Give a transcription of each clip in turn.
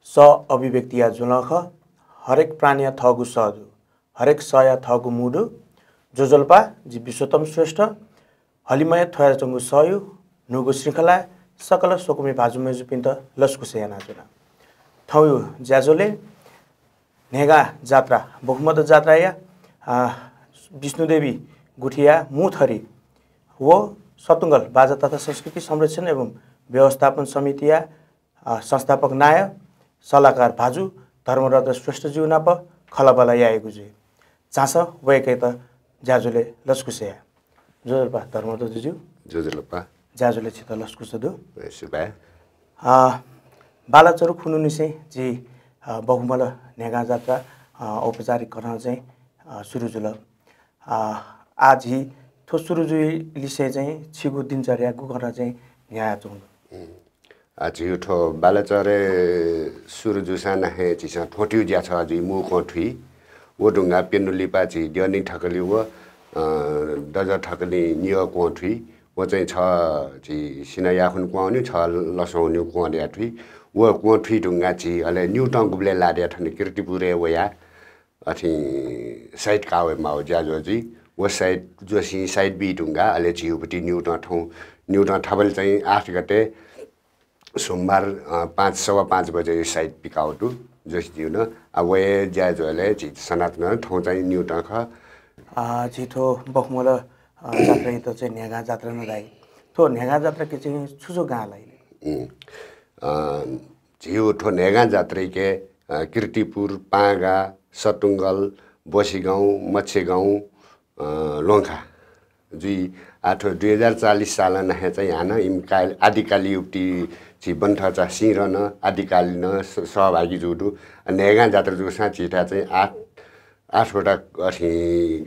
स अभिव्यक्तिया जुलख हरेक प्राणिया थगु सहजु हरेक सया थगु मुडु जोजल्पा जी विश्वतम श्रेष्ठ हलिमय थया चंगु सहयु नुगु श्रृंखला सकल सोकुमे भाजु मेजु पिन्त लस्कु सेना जुना थयु ज्याजोले नेगा जात्रा बहुमत जात्रा या विष्णुदेवी गुठिया मुथरी वो सतुङ्गल बाजा तथा संस्कृति संरक्षण एवं व्यवस्थापन समितिया संस्थापक नाय सल्लाहकार भाजु धर्मरत्न श्रेष्ठ जीवनाप खलबला याएको जुए चास वयकै त ज्याजुले लस्कुसेया जोजल्पा धर्मरत्न जुजु जोजल्पा ज्याजुले छित लस्कुसदु सुबा बालाचरु खुनुनिसे जी बहुमल नेगा जात्रा औपचारिक गर्न चाहिँ सुरु जुल आज ही थो सुरु जुई लिसे चाहिँ छिगु दिनचर्या गुगर चाहिँ न्याय चुङ आज यो ठो बालाचरे सुरु जुसा नहे चिसा ठोट्यु ज्या छ जुई मु कोठुई वो ढुङ्गा पेनुली पाची दियनी ठकली वो दज ठकली नियो कोठुई वो चाहिँ छ छि सिना याखुन क्वाउनु छ लसौनु क्वाड्या ठुई वो कोठुई ढुङ्गा छि अले न्यूटन गुबले लाड्या ठने किर्तिपुरे वया अथि साइड कावे माउ ज्याजो जी वो साइड जोसी साइड बी ढुङ्गा अले छिउपटी न्यूटन ठबल चाहिँ 8 गते सोमबार 5:15 बजे साइड पिकाउटु जोसी दिउ न अब वे ज्याजोले छि सनातन ठाउँ चाहिँ न्यूटन ख छिथो बखमल जात्रा त चाहिँ नेगा जात्रा न राई थो नेगा जात्रा के चाहिँ छुजो गालाई झिउ ठो नेगा जात्रै के किर्तिपुर पागा सतुङ्गल बसीगाउँ मच्छेगाउँ लोङ्खा जुई 2040 साल नहे चाहिँ हान इमकाल आदिकाली युक्ति छि बन्ठा सिरन आदिकाली न सहभागी जुडु नेगा जात्रा जु साचिटा चाहिँ 8वटा अथि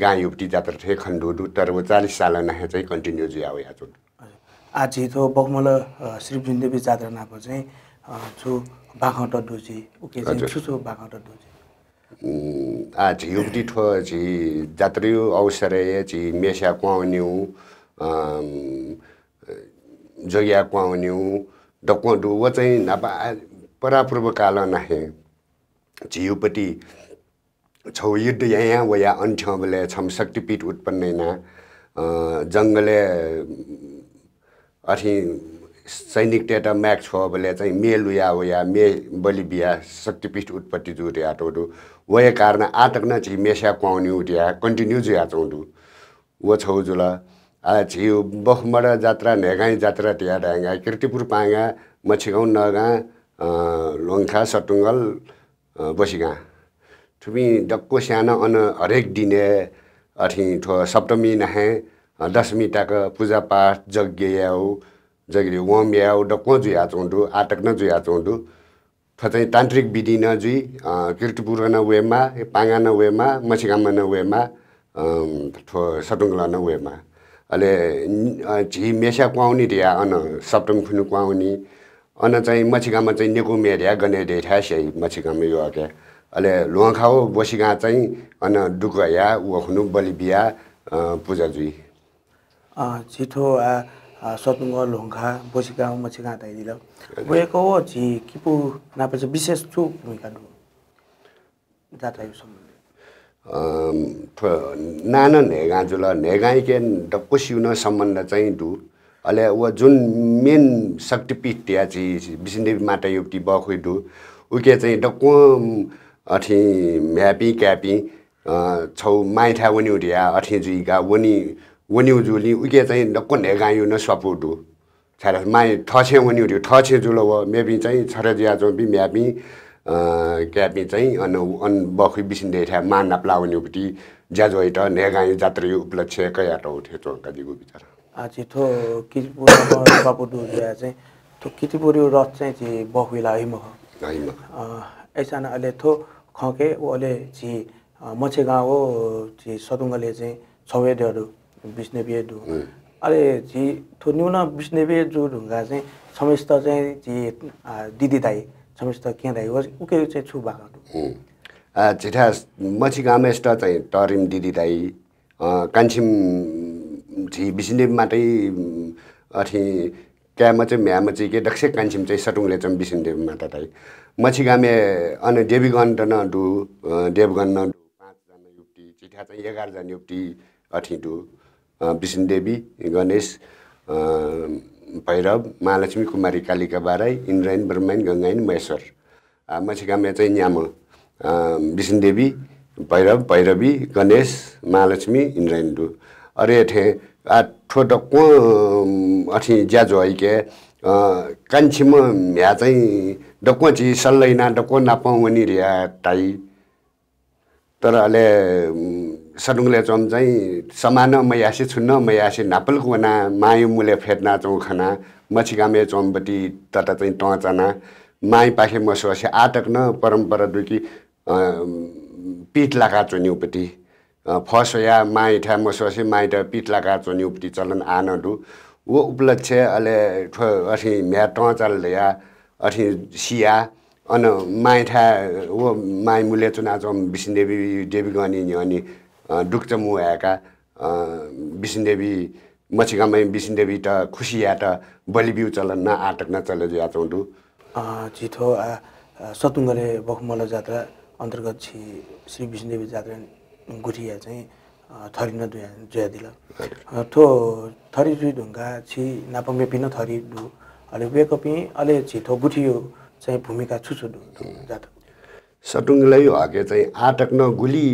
गाँ युक्ति जात्रा थे खण्डुडु तर वो 40 साल नहे चाहिँ कन्टिन्यू जुयाउ या जुडु आज थो बखमल श्री बृन्देवी जात्रा नाप चाहिँ छु बाखौट दुजी उके चाहिँ छु बाखौट दुजी आज युक्ति ठो छि जात्रियो अवसरे छि मेसा क्वाउन्यु जोगिया क्वाउन्यु डक्वडु वो चाहिँ नापा परापूर्व काल नहे झिउपट्टि छौ युद्ध यहाँ वया अन्ठ्य बेले छम शक्तिपीठ उत्पन्न ना जङ्गले अथि सैनिक टेटा म्याक छ बेले चाहिँ मेलुया वया मे बलिबिया शक्तिपीठ उत्पत्ति जुट्या टोडु वया कारण आटक न छि मेसा क्वाउन्यु उट्या कन्टिन्यू जुया चौडु वो छौ जुला झिउ बखमडा जात्रा नेगाई जात्रा ट्या डांगा किर्तिपुर पांगा मच्छेगाउँ नगा लोङ्खा सतुङ्गल बसीगा ठुमी डक्को साना अन हरेक दिने अथि ठो सप्तमी नहे दशमी तक पूजा पाठ यज्ञ याउ जगरी वम याउ डक्को जुया चौडु आटक न जुया चौडु फतै तान्त्रिक विधि न जुई किर्तिपुर न वेमा पांगा न वेमा मच्छेगाउँ न वेमा ठो सतुङ्गल न वेमा अले झि मेसा क्वाउनी दिया अन सप्तम खुनु क्वाउनी अन चाहिँ मच्छेगाउँमा चाहिँ नेकु मेरिया गने देठा सही मच्छेगाउँमा यो के अले लोङखाउ बसीगा चाहिँ अन दुगया उ खुनु बलिबिया पूजा जुई छिथो सतुङ्ग लोङखा बसीगाउँ मच्छेगा ताइदिल गएको झि किपु नापछ विशेष छु भूमिका दु जात्रा यो सम्बन्ध नाना नेगा जुल नेगाई के डक्को सिउन सम्बन्ध चाहिँ दु अले वो जुन मेन शक्तिपीठ त्या छि विष्णुदेवी माता युक्ति बखै दु उके चाहिँ डक्को अथि म्यापी क्यापी छौ माइठा वनि उठ्या अथि जुइगा वनि जुली उके चाहिँ डक्को नेगायु न सपु दु छारा माइ ठछे वनि उठ्यो ठछे जुल व मेबी चाहिँ छरा जिया जो बि म्यापी क्यापी चाहिँ अन बखै विष्णुदेवी ठ्या मान नप्लाउनेपट्टि ज्याजोइट नेगाई जात्रा उपलक्ष्य कयाट उठ्यो चोका दिगु विचार आज थो कितिपुर बापु दु चाहिँ थो कितिपुर रथ चाहिँ छि बखुइला हिम ऐसा न अले थो खके ओले छि मच्छेगाउँ हो छि सतुङ्गले चाहिँ छवे दरु विष्णुदेवी दु अले छि थो न्यून विष्णुदेवी जु ढुङ्गा चाहिँ समस्त चाहिँ छि दिदी दाइ समस्त के दाइ उके चाहिँ छु बागा चिठा मछिगामे स्टा चाहिँ टरिम दिदी दाई कान्छिम छि बिसिन्देब माटै अथि क्यामा चाहिँ म्यामा चाहिँ के दक्ष कान्छिम चाहिँ सटुङले चाहिँ बिसिन्देब माटा दाई मछिगामे अनि देवीगण न डु देवगण न डु 5 जना युक्ति चिठा चाहिँ 11 जना युक्ति अथि डु बिसिन्देवी गणेश भैरव महालक्ष्मी कुमारी कालिका बाराई इन्द्रायण ब्रह्मायण गङ्गायण महेश्वर मछिगामे चाहिँ न्याम बिसिन्देवी भैरव भैरवी गणेश महालक्ष्मी इन्द्रायण डु अरे थे ठो डक्को अथि ज्याजो है के कान्छिम म्या चाहिँ डक्को छि सल्लैना डक्को नापाउने रिया टाई तर अले सडुङले चम चाहिँ समान मयासी छुन्न मयासी नापलको ना मायु मुले फेट्ना चौखना मछिगामे चमबटी तटा चाहिँ टचाना माई पाखे मसोसे आटक न परम्परा दुकी पीठ लागा चोन्युपटी फसया माइठा मसोसे माइठा पीठ लागा चोन्युपटी चलन आनडु वो उपलक्ष्य अले अथि म्या टचाल ल्या अथि सिया अन माइठा वो माई मुले चुना चम बिसिन्देवी देवीगणी अनि डुक्चमु आएका बिसिन्देवी मछिगामै बिसिन्देवी त खुसिया त बलिबिउ चलन न आटक न चले जा चौडु जिथो सतुङ्गले बखमल जात्रा अन्तर्गत छि श्री बिसिन्देवी जात्रा गुठिया चाहिँ थरी न जुया दिल थो थरी जुइ ढुङ्गा छि नापमे पिन थरी दु अले वेकपि अले छिथो गुठियो चाहिँ भूमिका छुछु दु जात सतुङ्गले हके चाहिँ आटक न गुली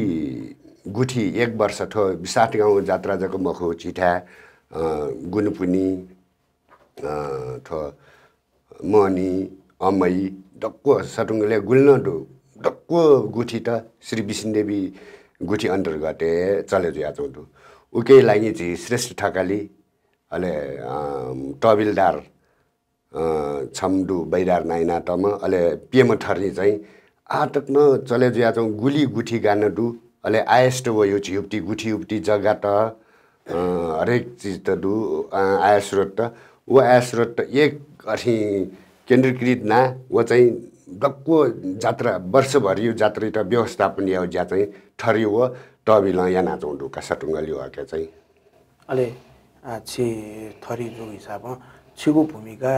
गुठी 1 वर्ष थो विसाट गाउँ जात्रा जको मखो चिठा गुनुपुनी थो मनी अमई डक्को सटुङले गुल्न डक्को गुठी त श्री बिसिन्देवी गुठी अन्तर्गत चले जा चौधु उकै लागि चाहिँ श्रेष्ठ ठकाली अले तबिलदार छमडु बैरार नाइना तम अले पिएम ठर्नी चाहिँ आटक न चले जा चौ गुली गुठी गान दु अले आयस्ट वो यो युक्ति गुठी युक्ति जग्गा त हरेक चीज त दु आय स्रोत त वो आय स्रोत त एक अथि केन्द्रीकृत ना वो चाहिँ डक्को जात्रा वर्षभरि यो जात्रा त व्यवस्थापन या ज्या चाहिँ ठरियो हो तबिल या नाचौँडु का सटुङ्गल यो हके चाहिँ अले छि थरी जो हिसाबमा छिगु भूमिका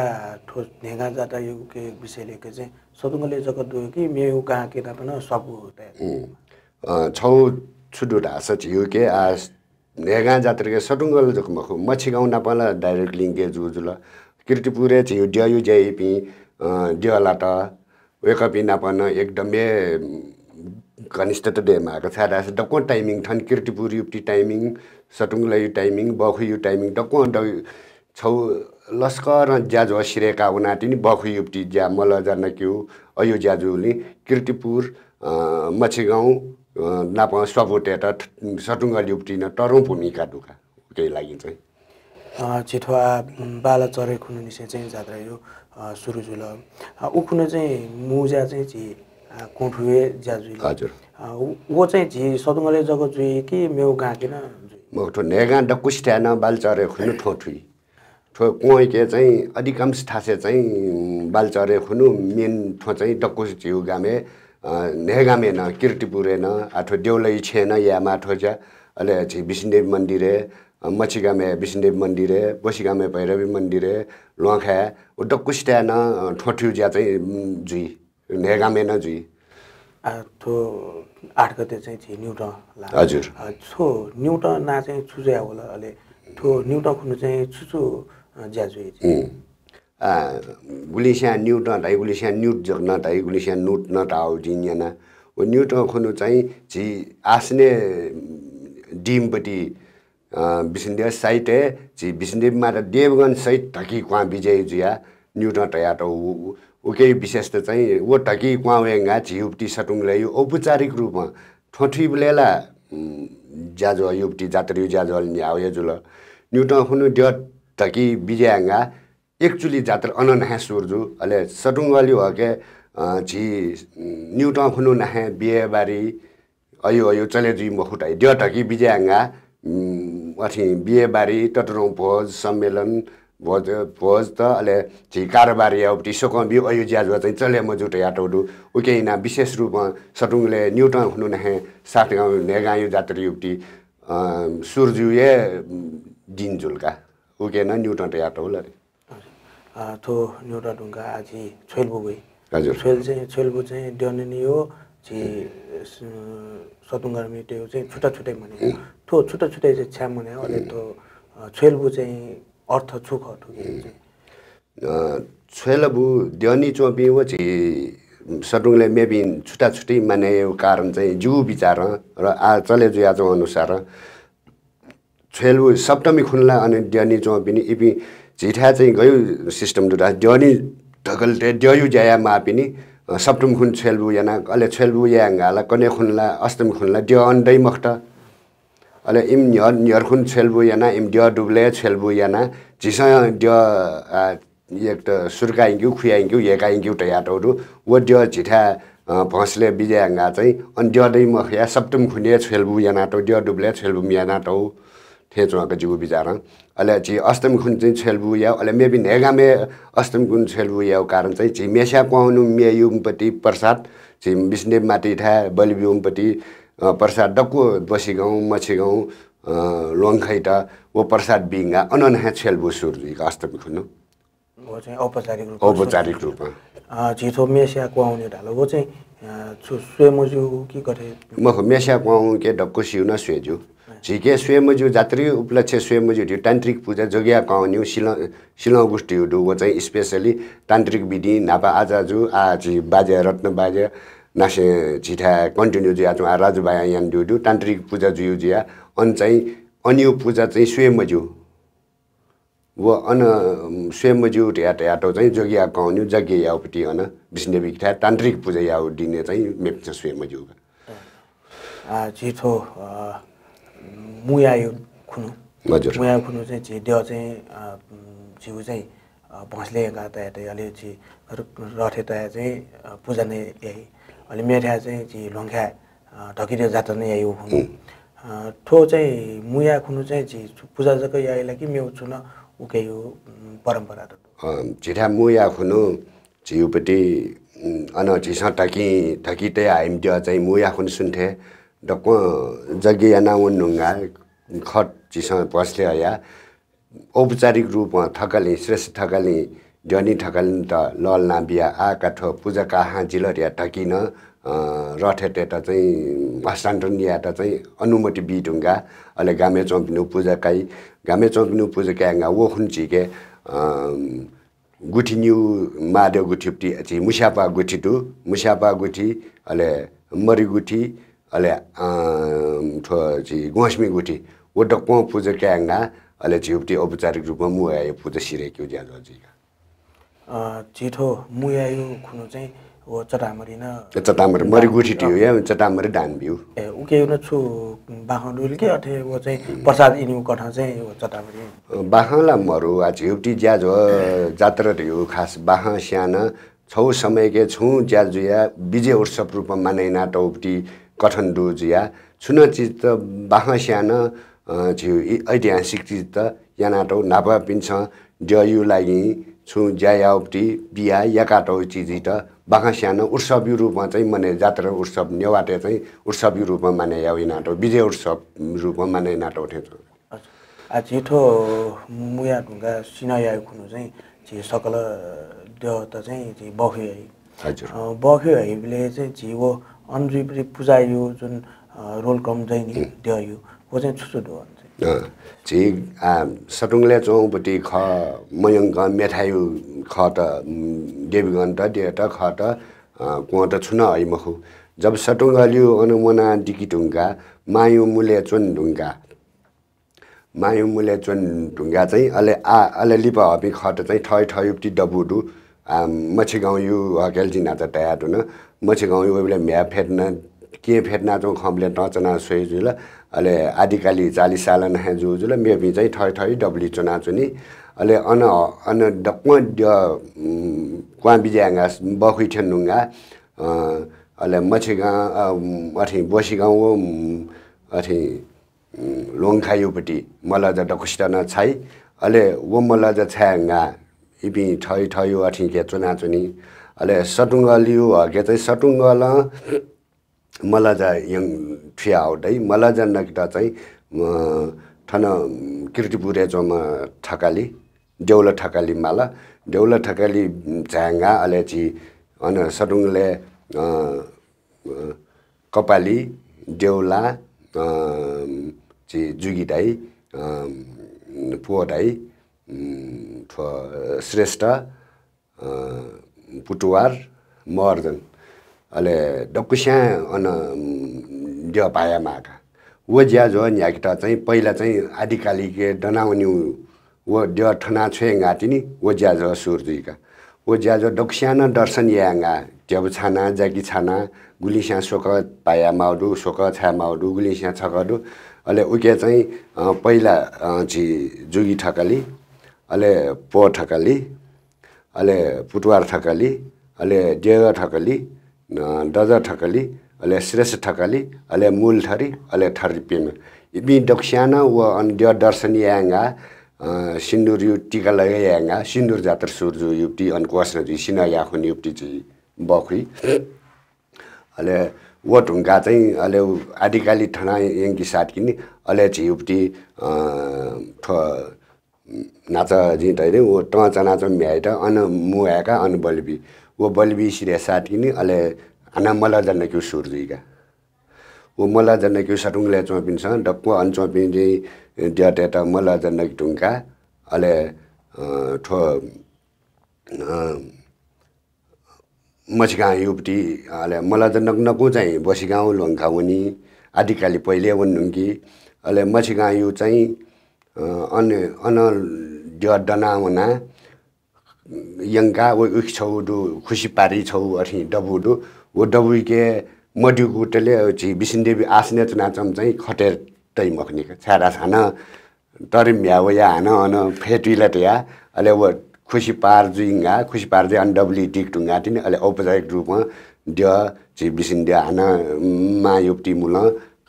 ठो नेगा जात्रा यो के विषयले के चाहिँ सटुङ्गले जगत दु कि मेउ का के त पनि सबु त छौ छुडु ढास छियो के नेगा जात्रा के सटुङ्गल जक मखु मछिगाउँ नापाला डाइरेक्ट लिङ्के जुजुल किर्तिपुरे छियो ड्यायु जेपी ड्याला त वेकपि नापन एकदमै घनिष्ठ त देमाको छाडा डक्को टाइमिङ थन किर्तिपुर युक्ति टाइमिङ सटुङ्गलाई टाइमिङ बखु यु टाइमिङ डक्को छौ लस्कर ज्याजो सिरेका उनाति नि बखु युक्ति ज्या मल जान क्यु अयो ज्याजुले किर्तिपुर मछिगाउँ नाप सपोटे त सटुङ्गल युक्ति न तरौँ भूमिका दुका केही लागि चाहिँ छिठो बाला चरे खुनु निसे चाहिँ जात्रा यो सुरु जुल उखुन चाहिँ मुजा चाहिँ छि कोठुए ज्याजुले हजुर वो चाहिँ छि सटुङ्गले जगत जुइ कि मेउ गाकिन मठो नेगा डकुस्ट्या न बाल चरे खुनु ठोठुई ठो कोइ के चाहिँ अधिकांश ठासे चाहिँ बाल चरे खुनु मेन ठो चाहिँ डकुस जिउ गामे नेगामे न किर्तिपुरे न अथवा देउलै छेन या माठो जा अले छि बिसिन्देवी मन्दिरे मछिगामे बिसिन्देवी मन्दिरे बसिगामे भैरवी मन्दिरे लखा डकुस्ट्या न ठोठ्यु ज्या चाहिँ जुइ नेगामे न जुइ थो 8 गते चाहिँ छि न्युट ला हजुर छो न्युट ना चाहिँ छुज्या होला अले थो न्युट खुनु चाहिँ छुछु ज्याजुइ गुलिस्या न्युट न गुलिस्या न्युट जग्न दाइ गुलिस्या नुट न टाउ जिन्याना ओ न्युट खुनु चाहिँ झि आस्ने डिमपट्टि बिसिन्देव साइटे झि बिसिन्देवमा त देवगन सहित ढकी क्वा विजय जुया न्युट टया त उकै विशेष त चाहिँ वो ढकी क्वा वेंगा झिउप्टी सटुङले यो औपचारिक रूपमा ठोठी बुलेला ज्याजो युप्टी जात्रियो ज्याजो नि आयो जुल न्युट खुनु ड ढकी विजयंगा एक्चुअली जात्रा अननहा सुरजु अले सटुङ्गली हके झि न्युट खुनु नहे बिहेबारी अयो अयो चले जुइ मखुटाइ ड ढकी विजयंगा अथि बिहेबारी टटरौँ भोज सम्मेलन भोज त अले छि कारोबार याउटी सोकम बि अयु ज्याज चाहिँ चले मजुट याटोडु उकेइना विशेष रूपमा सटुङले न्यूटन हुनु नहे साटगाउँ नेगायु जात्री युक्ति सुरजुए दिन जुलका उकेना न्यूटन याटो लरे थो न्यूटन ढुङ्गा आजि छोइलबु गई हजुर छोइलबु चाहिँ डनिनी हो छि सतुङ्गर मिटे चाहिँ छुट्टा छुट्टै मने थो छुट्टा छुट्टै चाहिँ छ्या मने अले तो छोइलबु चाहिँ अर्थ छुख ठुके छोइलबु डनी चोपी हो छि सटुङले मेबी छुट्टा छुट्टै माने कारण चाहिँ जु विचार र आ चले जुयाजो अनुसार छोइलबु सप्तमी खुनला अनि डनी चोपिनी इपि झिठा चाहिँ गयो सिस्टम दुटा डनी ढकलते डयु ज्याया मापिनी सप्तम खुन छोइलबु याना अले छोइलबु याङाला कने खुनला अष्टमी खुनला ड्य अन्दै मख्त अले इम न्यर खुन छोइलबु याना इम ड्य डुब्ले छोइलबु याना झिस ड्य एक त सुर्काइङ्क्यु खुयाइङ्क्यु एकाइङ्क्यु टयाटोरु वो ड्य झिठा भस्ले बिज्याङा चाहिँ अनि ड्यदै मख्या सप्तम खुने छोइलबु याना तो ड्य डुब्ले छोइलबु याना तो थेचुवाको जिउ बिचार अले छि अष्टमी खुन चाहिँ छोइलबु या अले मेबी नेगामे अष्टमी खुन छोइलबु या कारण चाहिँ छि मेसा पाउनु मेयुमपट्टि प्रसाद छि विष्णु माटी ठा बलिबिउमपट्टि प्रसाद डक्कु बसिगाउँ मछिगाउँ लोङखैटा वो प्रसाद बिङ्गा अननहा छोइलबु सुरु अष्टमी खुनु वो चाहिँ औपचारिक रूपमा झिठो मेसिया कुआउने ढालो वो चाहिँ स्वेमजु कि गरे म मेसिया कुआउ के डक्कु सिउन स्वेजु झिके स्वेमजु जात्री उपलक्ष्य स्वेमजु ढि तान्त्रिक पूजा जोगिया काउन्यु सिलौ गुष्टि उडु वो चाहिँ स्पेशली तान्त्रिक विधि नापा आजाजु आजि बाजे रत्न बाजे नासे झिठा कन्टिन्यू जिया आ राजु बाया यान दुडु तान्त्रिक पूजा जुयु जिया अन चाहिँ अन्य पूजा चाहिँ स्वेमजु वो अन स्वयंमजु याटो चाहिँ जोगिया काउन्यु जग्गे याउपट्टि अन विष्णु बिख्या तान्त्रिक पूजा याउ दिने चाहिँ मेप्छ स्वयंमजु झिठो मुयायु खुनु हजुर मुया खुनु चाहिँ झि ड्य चाहिँ जिउ चाहिँ भस्ले गाता याते अलि झि रथे त चाहिँ पूजा नै यही अलि मेठा चाहिँ झि लोङख्या ढकिरे जात नै यही हुनु ठो चाहिँ मुया खुनु चाहिँ झि पूजा जको याइला कि मेउ छुन उके यो परम्परा त झिठा मुया खुनु झिउपट्टि अन झिस ठकी ते आइम ड्य चाहिँ मुया खुनु सुन्थे डक्क जग्गे याना उन्नुङा खट झिस बसले आया औपचारिक रूपमा थकली श्रेष्ठ थकली डनी थकली त ललना बिया आका ठो पूजा कहाँ जिलरिया ठकिन रथेटे त चाहिँ हस्तान्तरण या त चाहिँ अनुमति बिटुङ्गा अले गामे चम्पिनु पूजा काई गामे चम्पिनु पूजा काङ्गा वो खुन छिके गुठी न्यू मादेव गुठीपट्टि चाहिँ मुसापा गुठी टु मुसापा गुठी अले मरी गुठी अले ठो चाहिँ गोस्मी गुठी वो डक्क पूजा काङ्गा अले झिउपट्टि औपचारिक रूपमा मुयायो पूजा सिरेक्यो ज्यादा जिगा छिठो मुयायो खुनु चाहिँ वो चटामरी न चटामरी मरी गुठी थियो या चटामरी डान बिउ ए उके न छु बाखडुल के अथे वो चाहिँ प्रसाद इन्यु कठा चाहिँ वो चटामरी बाखला मरु आ झिउटी ज्याज जात्रा थियो खास बाह स्याना छौ समय के छु ज्याजुया विजय उत्सव रूपमा मानैना टौपटी कठन दुजिया छुन चिज त बाह स्याना झिउ ऐतिहासिक चिज त याना टौ नापा पिन्छ जयु लागि छु ज्यायाउपटी बिया याकाटौ चिज त बाखा स्यानो उत्सवी रूपमा चाहिँ माने जात्रा उत्सव नेवाटे चाहिँ उत्सवी रूपमा माने याउ नाटो विजय उत्सव रूपमा माने नाटो उठेछ आ छिठो मुया ढुङ्गा सिनाया खुनु चाहिँ झि सकल ड्य त चाहिँ झि बख्यो है हजुर बख्यो हैले चाहिँ झि वो अनजुपरि पूजा यो जुन रोल कम चाहिँ नि ड्य यो वो चाहिँ छुछु दो झि सटुङले चौपट्टि ख मयङ्क मेठायु ख त देवीगण त दे त ख त कुँ त छुन है मखु जब सटुङ्गलियो अनुमना डिकिटुङ्गा मायु मुले चुन ढुङ्गा चाहिँ अले लिपा हपी ख त चाहिँ ठय ठयुप्टी डबुडु मछिगाउँ यो हकेल्जिना त तयार हुन मछिगाउँ यो बेला म्या फेट्न के फेट्ना चाहिँ खम्ले टचना सोइजुल अले आदिकाली 40 साल नहे जुजुल मेबी चाहिँ ठय ठय डब्ली चुना चुनी अले अन डक्क क्वा बिज्याङा बखुइ ठेन्नुङा अले मछिगा अथि बसिगाउँ अथि लोङखायुपट्टि मला ज डकुस्टना छाइ अले वो मला ज छ्याङ्गा इबि ठयो अठि के चुनाचुनी अले सटुङ्गलियो हके चाहिँ सटुङ्गल मला ज यङ ठियाउदै मला ज नकिटा चाहिँ ठन किर्तिपुरे जोमा ठकाली देउला ठकाली माला देउला ठकाली छ्याङ्गा अले छि अन सटुङ्गले कपाली देउला छि जुगिदाई पुअदाई श्रेष्ठ पुटुवार मर्दन अले डकुस्या अन दियो पाया माका वो ज्या जो न्याकिटा चाहिँ पहिला चाहिँ आदिकाली के डनाउनी वो दियो ठना छेंगा तिनी वो ज्या जो सुरजुइका वो ज्या जो डकुस्या दर्शन याङ्गा जब छाना जाकी छाना गुलिस्या सोक पाया माउडु सोक छा माउडु गुलिस्या छकडु अले उके चाहिँ पहिला छि जुगी ठकाली अले पो ठकाली अले पुटुवार ठकाली अले देव ठकाली दज ठकाली अले श्रेष्ठ ठकाली अले मूल ठरी अले ठरी पिम इबि दक्षाना व अन देव दर्शन याङ्गा सिन्दुर यु टीका लगायाङ्गा सिन्दुर जात्र सुरजु युक्ति अन क्वास्न जि सिना याखुन युक्ति चाहिँ बखुई अले वो ढुङ्गा चाहिँ अले आदिकाली ठना यङ्की साथ किनी अले चाहिँ युक्ति नाच जिँदै वो टचा नाच म्याइट अन मुयाका अन बलबी वो बलबी सिरे साथ किनी अले आना मला जन्न क्यु सुरजुइका वो मला जन्न क्यु सटुङले चोपिन्छ डक्को अन चोपिन जे द्याटेटा मला जन्न ढुङ्गा अले ठो मछगाउँ युपटी अले मला जन्न नकु चाहिँ बसिगाउँ लङ्काउनी आदिकाली पहिले वन्नुङ्गी अले मछगाउँ यु चाहिँ अन ज डनाउना यङ्का वो उख छौ दु खुसी पारी छौ अथि डबुडु वो डबुई के मड्यु गुटले छि बिसिनदेवी आस्ने चुनाचम चाहिँ खटेर तै मखनिका छाडा छान तरि म्याव या हान अन फेटिला तया अले वो खुसी पार जुइङ्गा खुसी पार जे अन डब्ली टिक टुङ्गा तिनी अले औपचारिक रूपमा द छि बिसिनदे हान मा युक्ति मुल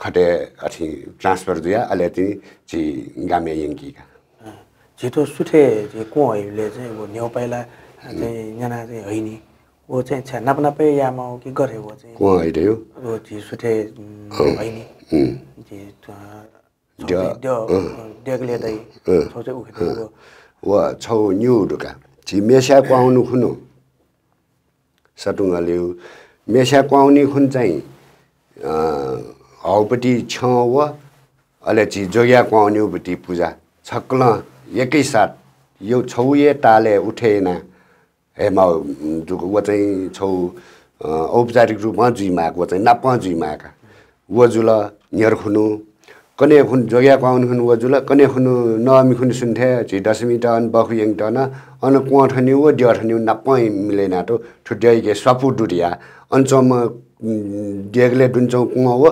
खटे अथि ट्रान्सफर जुया अले तिनी छि गामे यङ्कीका छिटो सुठे जे कोहरूले चाहिँ वो न्यौपाइला चाहिँ न्याना चाहिँ हैनी वो चाहिँ छ्या नापनापे यामा हो कि गरे वो चाहिँ को हैरे हो वो जी सुठे हैनी जी देगले दai छौ चाहिँ उखेदै वो वो छौ न्यु दुका जी मेसा क्वाउनु खुनु सटुङलिउ मेसा क्वाउनी खुन चाहिँ हौपटी छ व अले जी जोया क्वाउनीपटी पूजा छक्ल एकै साथ यो छौए ताले उठेन हेमा जुको वो चाहिँ छौ औपचारिक रूपमा जुइमाको चाहिँ नापा जुइमाका वो जुल नियर खुनु कने खुन जोया क्वाउन खुन वो जुल कने खुनु नमी खुन सुन्थे जी दशमी त अन बखु यङ त न अन क्वाठनी वो दियठनी नापा मिलेना तो ठुड्याइ के सपु दुरिया अनचम देगले दुन्छौ कुवा वो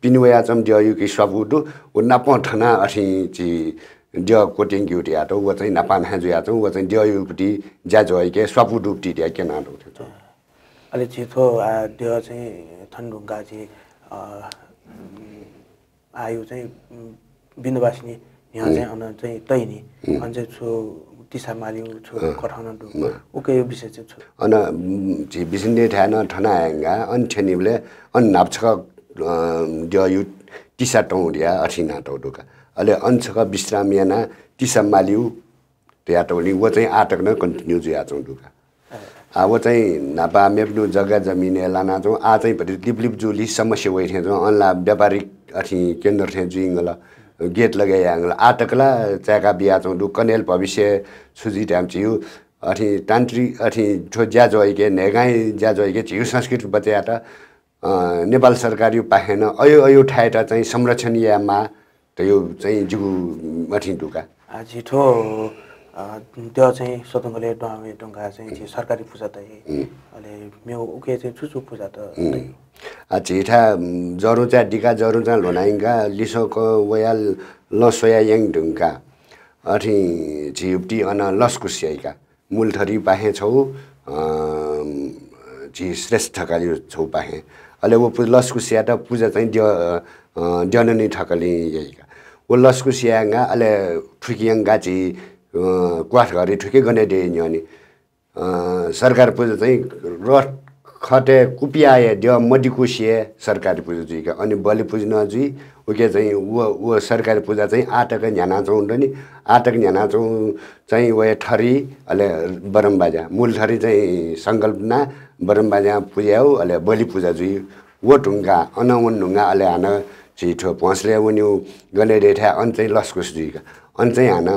पिनुया चम दियु कि सपु दु वो नापा ठना अथि जी दिय कोटिङ क्युटिया त वो चाहिँ नापा हाजुया त वो चाहिँ दियुपटी ज्याजोइ के सपु दुपटी दिया के नाडो थियो अले छिटो दिय चाहिँ थन्डुङ्गा चाहिँ आयु चाहिँ बिन्दुवासिनी यहाँ चाहिँ अन चाहिँ तैनी अन चाहिँ छु तिसा मालिउ छु कठाउन दु ओके यो विषय चाहिँ छु अन जी बिसिनदे थान ठना आएगा अन छनिबले अन नाप्छक दियु तिसा टौडिया अठिना टौडुका अले अंशक विश्राम याना तिसा मालिउ त्या टौनी वो चाहिँ आटक न कन्टिन्यू जुया चौडुका आ वो चाहिँ नापा मेप्नु जग्गा जमिन लाना जो आ चाहिँ भरि लिपलिप जुली समस्या वइ थे जो अनला व्यापारिक अथि केन्द्र थे जुइङल गेट लगायाङल आटकला चाका बिया चौडु कनेल भविष्य सुजी टाइम छिउ अथि तान्त्री अथि ठो ज्या जोइ के नेगाई ज्या जोइ के छिउ संस्कृत बचाया त नेपाल सरकार यो पाएन अयो अयो ठाएटा चाहिँ संरक्षणीयमा त यो चाहिँ जुगु मठिन दुका छिटो त्यो चाहिँ सतङ्गले डुवामे ढुङ्गा चाहिँ सरकारी पूजा त अहिले मेरो उके चाहिँ चुचु पूजा त छिठा जरुचा डिका जरुचा लोनाइङका लिसोको वया लसोया याङ ढुङ्गा अथि झिप्टी अन लस्कुस्याइका मूलथरी पाहे छौ झि श्रेष्ठ ठकाली छौ पाहे अहिले वो लस्कुस्या त पूजा चाहिँ जननी ठकाली यहीका वो लस्कुस्याङा अहिले ठुकियाङका झि क्वास घरी ठुकै गने दे नि सरकार पूजा चाहिँ र खटे कुपियाए द मडिकुसिए सरकारी पूजा जुई का अनि बलि पूजना जुई उके चाहिँ वो सरकारी पूजा चाहिँ आटक न्याना चौ नि आटक न्याना चौ चाहिँ वे ठरी अले बरमबाजा मूल ठरी चाहिँ संकल्पना बरमबाजा पूजाउ अले बलि पूजा जुई वो ढुङ्गा अनवन ढुङ्गा अले हान छिठो पहुँचले उनी गने रेठा अन चाहिँ लस्कुस जुई का अन चाहिँ हान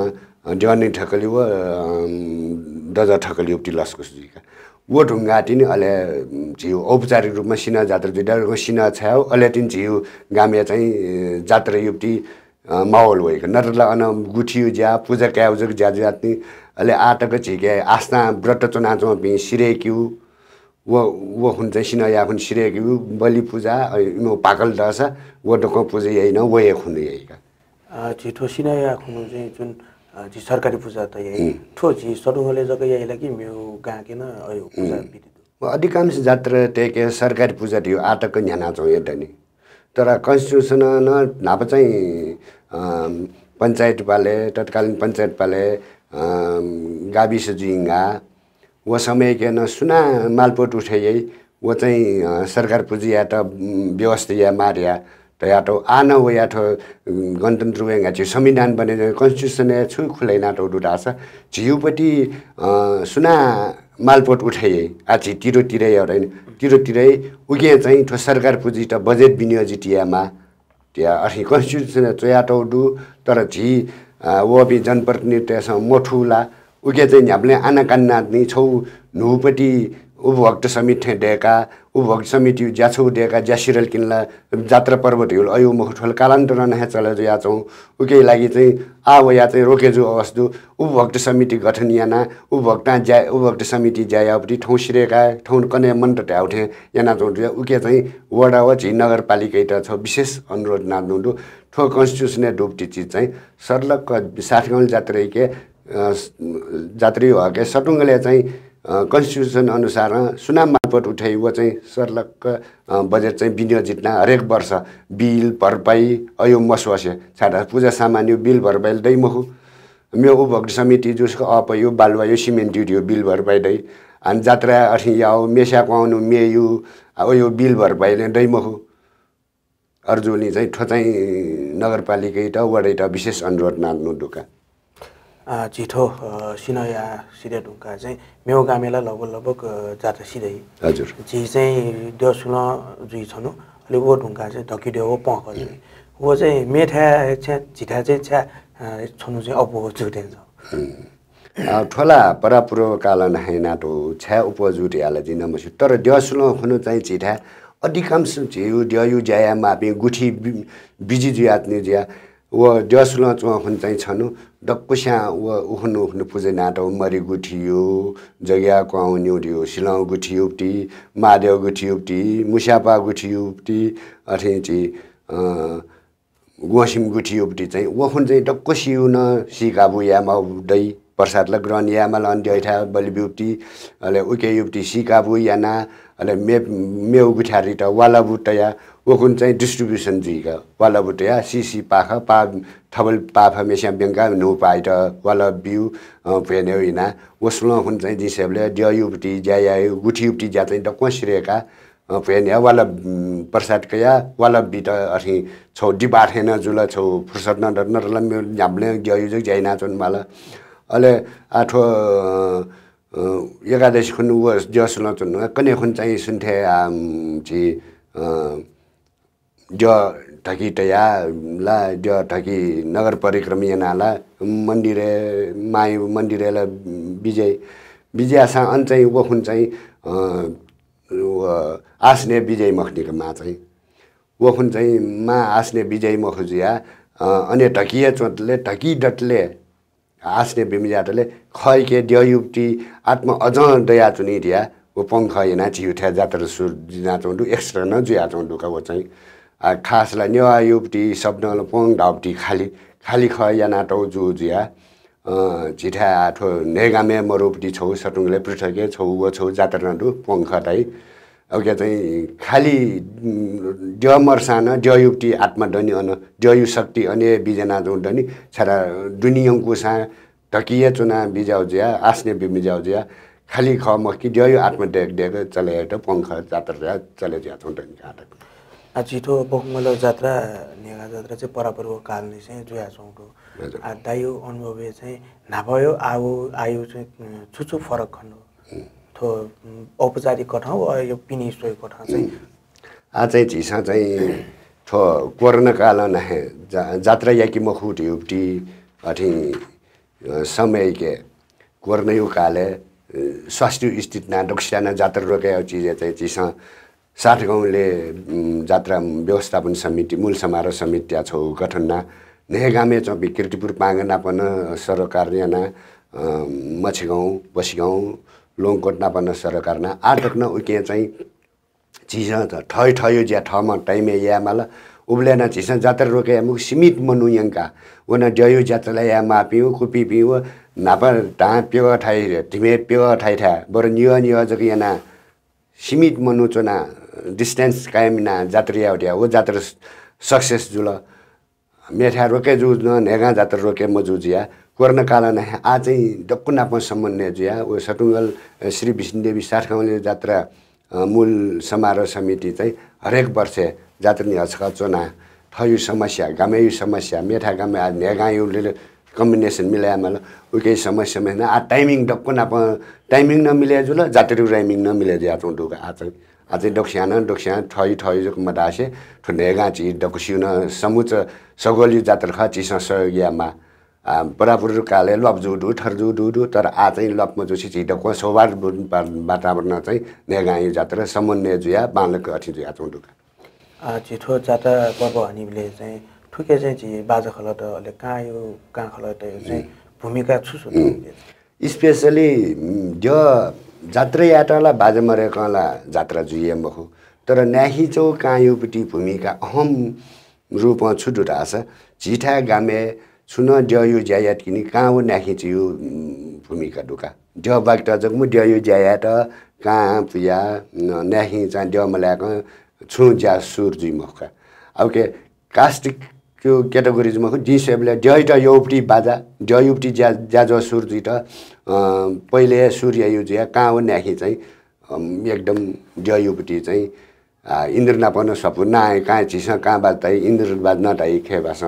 जर्नी ठकली वो दजा ठकली उप्टी लस्कुस जुई का वो ढुङ्गा तिनी अले झिउ औपचारिक रूपमा सिना जात्रा जुइदा सिना छ्याउ अले तिन झिउ गामे चाहिँ जात्रा युक्ति माहौल भएको नरला अन गुठियो ज्या पूजा क्याउजक ज्या जात्नी अले आटक झिके आस्था व्रत चुनाचो पि सिरेक्यु वो हुन चाहिँ सिना या हुन सिरेक्यु बलि पूजा इनो पाकल दस वो डको पूजा यही न वो एक हुन यही का छिटो सिना या हुन चाहिँ जुन जी सरकारी पूजा त यही ठो जी सडुङले जग्गा यही लागि म्यौ गाके न अयो पूजा विधि अधिकांश जात्रा टेके सरकारी पूजा थियो आटक न्याना चौ एउटा नि तर कन्स्टिट्युसन न नाप चाहिँ पञ्चायत पाले तत्कालीन पञ्चायत पाले गाविस जिंगा वो समय के न सुना मालपोट उठे वो चाहिँ सरकार पूजी या त व्यवस्था या मार्या त या तो आना वो या तो गणतन्त्र वेंगा चाहिँ संविधान बने कन्स्टिट्युसन छु खुलै नाटो डुडाछ झिउपट्टि सुना मालपोट उठे आछि तिरो तिरै एउटा तिरो तिरै उगे चाहिँ ठो सरकार पुँजी त बजेट विनियोजितियामा त्यहाँ अहि कन्स्टिट्युसन चयाटो डु तर झि वो बि जनप्रतिनिधिसँग मोठुला उगे चाहिँ हामीले आनाकान्ना नि छौ नुपट्टि उपभोक्ता समिति डेका उपभोक्ता समिति ज्याछौ डेका ज्यासिरल किनला जात्रा पर्व ढिउल अयो मुखठोल कालान्तर नहे चले या छौ उके लागि चाहिँ आव या चाहिँ रोकेजु अवस्थु उपभोक्ता समिति गठन याना उपभोक्ता समिति ज्यायापट्टि ठौ सिरेका ठौ कने मन त उठे याना छौ उके चाहिँ वडा व झि नगरपालिका त छ विशेष अनुरोध नाड्नु ठो कन्स्टिट्युसन डुप्टी चिज चाहिँ सर्लक 60 गाउँ जात्रै के जात्री हो के सटुङ्गले चाहिँ कन्स्टिट्युसन अनुसार सुनाम मालपोट उठाइ वो चाहिँ सर्लक बजेट चाहिँ विनियोजित न हरेक वर्ष बिल भरपाई अयो मसवासे छाडा पूजा सामान्य बिल भरपाई दै मखु मेरो उपभोक्ता समिति जसको अपयो बालवायो सिमेन्ट ड्युटी बिल भरपाई दै अनि जात्रा अठि याओ मेसा पाउनु मेयु अयो बिल भरपाई दै मखु अर्जुनी चाहिँ ठो चाहिँ नगरपालिका त वडै त विशेष अनुरोध नाग्नु दुका छिटो सिनया सिरे ढुङ्गा चाहिँ मेउ गामेला लगभग जात्रा सिधै हजुर जी चाहिँ दसुन जुई छनु अलि वो ढुङ्गा चाहिँ ढकिदियो वो पख वो चाहिँ मेठा छ्या झिठा चाहिँ छ्या छनु चाहिँ अपो जुटेन्छ ठोला परापुरो कालन हैनाटो छ्या उपजुट याला जिन मसु तर दसुन हुनु चाहिँ झिठा अधिकांश झिउ दयु ज्या मापि गुठी बिजी जुयात्ने ज्या वो दसुन चुन चाहिँ छनु डक्कुस्या वो उखनु पूजा नाटो मरि गुठियो जग्या क्वाउन्यु दियो सिलाउ गुठियुप्टी मादेव गुठियुप्टी मुसापा गुठियुप्टी अथेची गुवासिम गुठियुप्टी चाहिँ वखुन चाहिँ डक्कुसिउ न सिकाबु यामा दै प्रसादला ग्रहण यामा अन्ड्याइठा बलिब्युप्टी अले उके युप्टी सिकाबु याना अले मेउ गुठारी त वाला बुटया वखुन चाहिँ डिस्ट्रिब्युसन जुइका वाला बुटया सीसी पाखा पा थबल पाफा मेस्या बेंगा नु पाइट वाला बिउ फेन्यो इना वसलो हुन चाहिँ जिसेबले दयुप्टी ज्या गुठियुप्टी ज्या चाहिँ डक्वसिरेका फेन्या वाला प्रसाद कया वाला बिट अथि छौ डिबाठेन जुल छौ फुर्सद न नरला हामीले गयुज ज्याइना चन माला अले आठो एकादश खुन व जसलो चन कने खुन चाहिँ सुन्थे जी ज ठकी तया ला ज ठकी नगर परिक्रमी नाला मन्दिरे माई मन्दिरेला विजय अन चाहिँ वखुन चाहिँ आस्ने विजय मखनीको मा चाहिँ वखुन चाहिँ मा आस्ने विजय मखुजिया अनि ठकिया चोटले ठकी डटले आस्ने बिमिजाटले खैके दयुक्ति आत्म अझ दया चुनी दिया वो पंख हैना चिउठ्या जात्र सुर जिना चोंडु एक्स्ट्रा न जुया चोंडु का वो चाहिँ खासलाई न्या युक्ति शब्दले पङ डाउटी खाली खयाना टौ जुजिया झिठा आठो नेगामे मरुपटी छौ सटुङले पृथके छौ व छौ जात्रा नडु पंखटाई अगे चाहिँ खाली द्यमरसान द्ययुक्ति आत्मा दनि अन द्ययु शक्ति अनि बिजना जोडनि छरा दुनियंको सा तकिए चुना बिजाउजिया आस्ने बिजाउजिया खाली ख मक्की ड्यायो आत्मा डेक डेक चले हेट पंख जात्रा चले जा छौँ आटक छिटो बकुमल जात्रा नेगा जात्रा चाहिँ परापरको कालले चाहिँ जुया छौँ दाइयो अनुभव चाहिँ नभयो आयु चाहिँ छुछु फरक खन्नु थो औपचारिक कठाउँ यो पिनी सोही कठाउँ चाहिँ आ चाहिँ झिसा चाहिँ थो कोरोना काल नहे जात्रा याकी मखुटी उपटी अठी समय के कोरोना काले स्वास्थ्य स्थिति ना डोक्साना जात्रा रोके चीज चाहिँ झिसा 60 गाउँले जात्रा व्यवस्थापन समिति मूल समारोह समिति छौ गठन ना नेगामे चौ विकृतिपुर पाङ्गना पन सरकार याना मछगाउँ बसीगाउँ लोङकोटना पन सरकार ना आटक न उके चाहिँ चिज ठय ठयो ज्या ठमा टाइमे यामाला उब्लेना चिज जात्रा रोके मुख सीमित मनुयंका वना जयो जात्रा या मापिउ कुपी पिउ नापा ता प्यो ठाइ ढिमे प्यो ठाइ ठा बर नियो नियो जक याना सीमित मनु चोना डिस्टेंस कायमना जात्रा याउट्या वो जात्रा सक्सेस जुल मेठा रोके जुज न नेगा जात्रा रोके मजुजिया कोरोना काल न आ चाहिँ डक्कुना प सम्बन्ध जुया वो सटुंगल श्री विष्णुदेवी सारखाउले जात्रा मूल समारोह समिति चाहिँ हरेक वर्ष जात्रा नि हचका चोना थयु समस्या गामेयु समस्या मेठा गामे आ नेगायुले कम्बिनेसन मिलाया mal उके समस्या में ना आ टाइमिंग डक्कुना प टाइमिंग न मिले जुल जात्रा टाइमिंग न मिले जा चों दुका आ चाहिँ डोक्स्यान ठय ठय जक मदासे ठनेगा ची डकुसिउन समुच सगोली जात्रा ख चिसा सहयोगयामा बराबर काले लपजुडु ठरजुडु तर आ चाहिँ लपमा जोसी छिटको सोबार वातावरण चाहिँ नेगाई जात्रा समन्वय जुया बालक अथि जुया चोंडुका छिटो जात्रा पर्व हनिले चाहिँ ठुके चाहिँ जी बाजा खलत अले कायो का खलत चाहिँ भूमिका छुसु स्पेशली जो जात्रा यात्राला बाजा मरेकला जात्रा जुये मखु तर न्याही चौ कायोपटी भूमिका अहम रूपमा छुटुटा छ झिठा गामे छुन जयो ज्यायात किनि काउ न्याही चियो भूमिका दुका ज बाक्ट जगमु जयो ज्यायात का पुया न्याही चा ज मलाक छु ज्या सुर जुइ मखका अब के कास्टिक त्यो क्याटेगोरिज मखु जिसेबले जयटा योपटी बाजा जयुपटी ज्या ज सुर जुइ त पहिले सूर्य युज्या काउ न्याही चाहिँ एकदम जयुपटी चाहिँ इन्द्रनापन सपुना का चिसा का बातै इन्द्र बाज नटाइ खेबास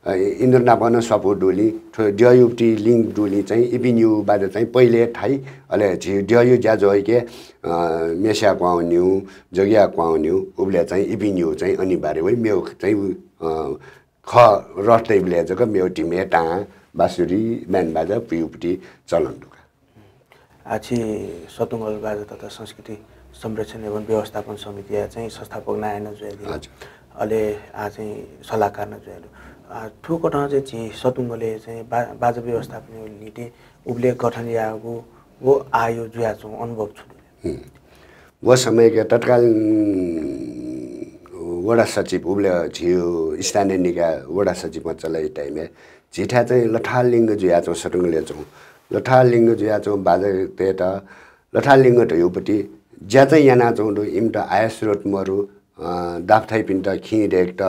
इन्द्र नापन सपो डोली जयुपटी लिङ डोली चाहिँ इपिन्यु बाजा चाहिँ पहिले ठाई अले जयु ज्या जयके मेस्या क्वाउन्यु जगिया क्वाउन्यु उब्ले चाहिँ इपिन्यु चाहिँ अनिवार्य होइ मेउ चाहिँ ख रट्दै ब्ले जक मेउ टिमे टा बासुरी म्यान बाजा पियुपटी चलन दुका आछि सतुङ्गल बाजा तथा संस्कृति संरक्षण एवं व्यवस्थापन समिति चाहिँ संस्थापक नारायण जुयाली अले आ चाहिँ सल्लाहकार न जुयालु ठुको ठाउँ चाहिँ सतुङ्गले चाहिँ बाजा व्यवस्थापन लिटे उब्ले गठन यागु वो आयो जुया छौ अनुभव छु वो समय के तत्कालीन वडा सचिव उब्ले छियो स्थानीय निकाय वडा सचिवमा चलाइ टाइममा झिठा चाहिँ लठालिङ्ग जुया छौ सतुङ्गले छौ लठालिङ्ग जुया छौ बाजा तेता लठालिङ्ग टयुपटी ज्या चाहिँ याना छौ इमटा आयस्रोत मरु दाफथाइ पिन्ट खिडेक्ट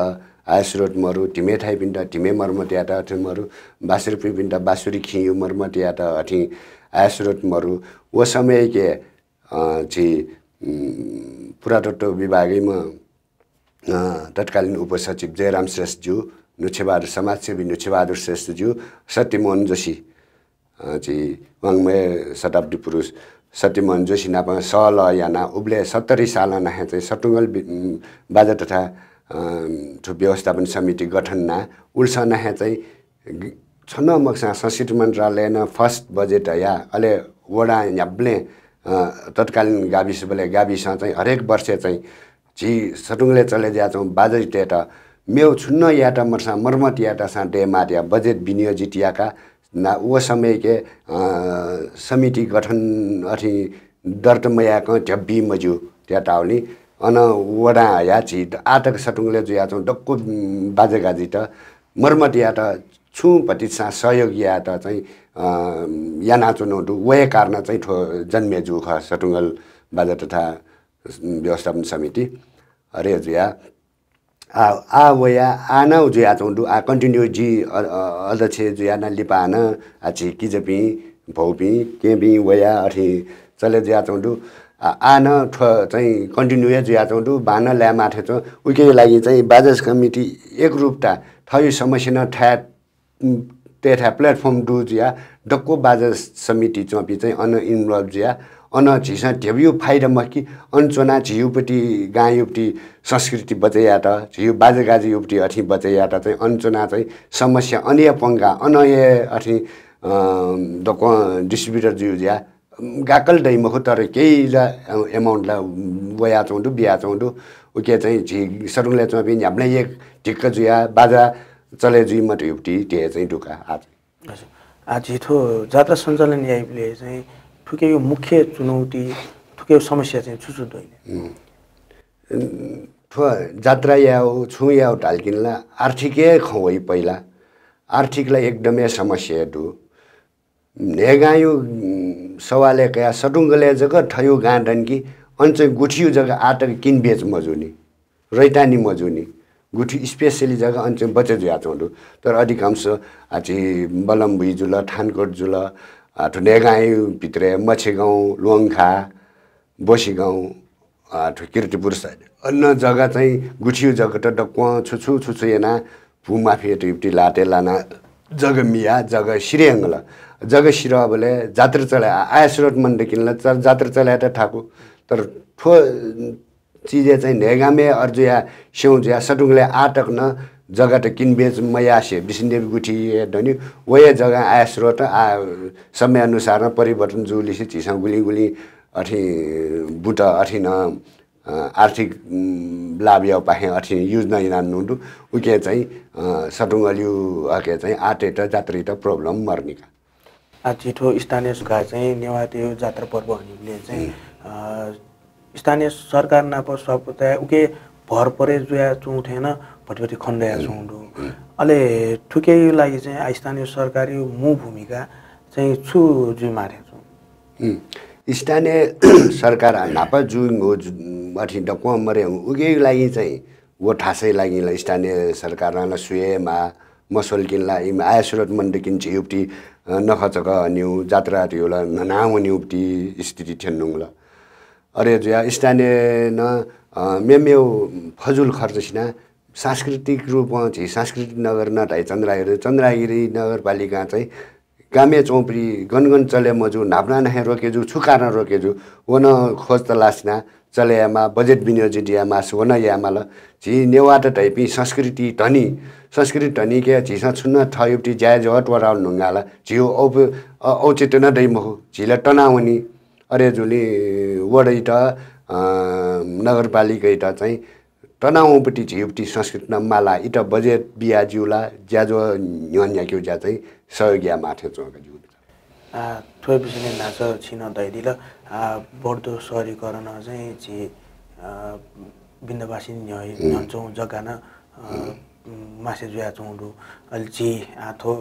आयस्रोत मरु टिमे थाइ पिन्ट टिमे मर्मत्याटा मरु बासुरी पिन्ट बासुरी खियु मर्मत्याटा अथि आयस्रोत मरु वो समय के छि पुरातत्व विभागैमा तत्कालीन उपसचिव जयराम श्रेष्ठज्यू नुच्छेबहादुर समाजसेवी नुच्छेबहादुर श्रेष्ठज्यू सत्यमोहन जोशी छि वाङ्मय शताब्दी पुरुष सत्यमोहन जोशी नापा सल याना उब्ले 70 साल नाहे चाहिँ सटुङ्गल बाजा तथा व्यवस्थापन समिति गठन ना उल्सा नाहे चाहिँ छन मक्सा संस्कृति मन्त्रालय न फर्स्ट बजेट या अले वडा याब्ले तत्कालीन गाविस बले गाविस चाहिँ हरेक वर्ष चाहिँ जी सटुङ्गले चले जा छौ बाजा टेटा मेउ छुन्न याटा मर्सा मर्मत याटा सा डे माट्या बजेट विनियोजित याका ना वो समय के समिति गठन अथि दर्तमया क जब्बी मजु त्याटाउली अन वडा या छि आटक सटुङ्गले जुया छौ डक्को बाजेगाजी त मर्मत या त छु पति सहयोग या त चाहिँ याना चुनो वे कारण चाहिँ ठो जन्मे जु ख सटुङ्गल बाजा तथा व्यवस्थापन समिति अरे जुया आ वया आना जुया चौंडु आ कंटिन्यू जी अध्यक्ष जुया ना लिपान आछि किजपि भौपि केबि वया अथि चले जुया चौंडु आन ठ चाहिँ कन्टिन्यू जुया चौंडु बान ल्या माथे छ उके लागि चाहिँ बाजस कमिटी एकरूपता थयो समस्या न ठ्या तेठा प्लेटफर्म दु जुया डक्को बाजस समिति चपि चाहिँ अन इन्भल्भ जुया अन झिसा ढेबियो फाइदा मकी अनचोना झियुपटी गायुपटी संस्कृति बचैया त झियु बाजेगाजी युपटी अथि बचैया त चाहिँ अनचोना चाहिँ समस्या अनिय पंगा अनय अथि डको डिस्ट्रिब्युटर जुया गाकल दै मखु तर केही एमाउन्ट ला वया चौंडु बिया चौंडु उके चाहिँ झि सरुङले चपि न्याप्ले एक ढिक्क जुया बाजा चले जुइ मट युपटी ते चाहिँ दुका आज आज हिठो जात्रा सञ्चालन याइले चाहिँ ठुके यो मुख्य चुनौती ठुके समस्या चाहिँ छुछु दैन ठो जात्रा याउ छु याउ टाल्किनला आर्थिकै खवै पहिला आर्थिकलाई एकदमै समस्या दु नेगायु सवाले कया सडुङ्गले जग ठयो गाडन कि अञ्च गुठियो जग्गा आटक किन बेच मजुनी रैतानी मजुनी गुठी स्पेशली जग्गा अञ्च बचे जुया चौंडु तर अधिकांश आछि बलम भुइजुल ठानकोट जुल ठो नेगायु भित्र मछे गाउँ लोङखा बोसी गाउँ ठो किर्तिपुर साइड अन्य जग्गा चाहिँ गुठियो जग्गा त डक्क छुछु एना भूमाफी टिप्टी लाटे लाना जग मिया जग सिरेंगला जग सिरा बोले जात्रा चला आयस्रोत मंडे किनला जात्रा चला त ठाकु तर ठो चीजे चाहिँ नेगामे अर्जुया स्यौजुया सटुङले आटक न जग्गा त किनबेच मयासे बिसिनदेवी गुठी धनी वय जग्गा आयस्रोत समय अनुसार परिवर्तन जुलिसी चिसा गुली गुली अथि बुट अथि न आर्थिक लाभ या पाहे अथि युज नै नान्नु उके चाहिँ सटुङलिउ हके चाहिँ आटे त जात्रै त प्रब्लम मर्निका आज छिटो स्थानीय सरकार चाहिँ नेवाते जात्रा पर्व हनिले चाहिँ स्थानीय सरकार नाप सपता उके भर परे जुया चुठेन भटभटी खण्डया चुंडु अले ठुके लागि चाहिँ स्थानीय सरकारी मु भूमिका चाहिँ छु जुइ मारे छु स्थानीय सरकार नापा जुङ हो अथि डक्को मरे उके लागि चाहिँ वो ठासै लागि स्थानीय सरकार न सुएमा मसल किनला इम आयस्रोत मण्ड किन्छ युप्टी नखचक न्यू जात्रा त्योला ननाउ न्यूप्टी स्थिति ठेन्नुङला अरे जुया स्थानीय न मेमेउ फजुल खर्च सिना सांस्कृतिक रूपमा चाहिँ सांस्कृतिक नगर नटाइ चन्द्रगिरी नगरपालिका चाहिँ गामे चौपरी गनगन चले मजु नाप्ना नहे रोकेजु छुकाना रोकेजु वन खोज तलासना चलेयामा बजेट विनियोजिडियामा सोन यामाल जी नेवाट टाइपी संस्कृति धनी के झिसा छुन्न थयुप्टी जायज हट वराल नुंगाला जियो औचित्य दैमहु झिला टनाउनी अरे जुली वडैट नगरपालिका चाहिँ तनाउपट्टि झिउपट्टि संस्कृत माला इट बजेट बिया जिउला ज्याजो न्यान्या क्यौ ज्या चाहिँ सहयोगिया माथे चोका जिउ थोय बिसने नाच छिन दैदिल बढ्दो शहरीकरण चाहिँ जी बिन्दवासी न्यन्छौँ जग्गान मासे जुया चौँडु अलि जी आथो